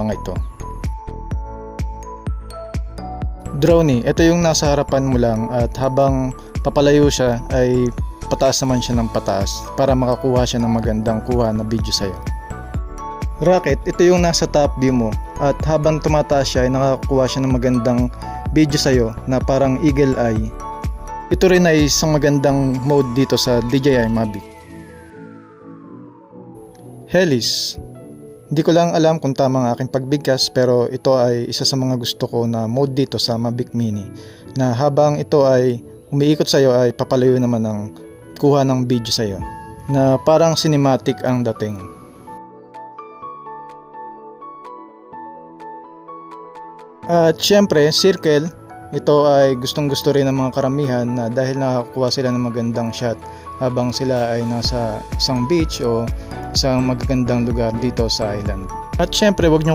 mga ito. Droney, ito yung nasa harapan mo lang at habang papalayo siya ay pataas naman siya ng pataas para makakuha siya ng magandang kuha na video sa'yo. Rocket, ito yung nasa top view mo at habang tumataas siya ay nakakuha siya ng magandang video sa'yo na parang eagle eye. Ito rin ay isang magandang mode dito sa DJI Mavic. Helis, hindi ko lang alam kung tama ang aking pagbigkas pero ito ay isa sa mga gusto ko na mode dito sa Mavic Mini na habang ito ay umiikot sa iyo ay papalayo naman ang kuha ng video sa iyo na parang cinematic ang dating. At syempre, circle, ito ay gustong gusto rin ng mga karamihan na dahil nakakuha sila ng magandang shot habang sila ay nasa isang beach o isang magagandang lugar dito sa island. At syempre, huwag nyo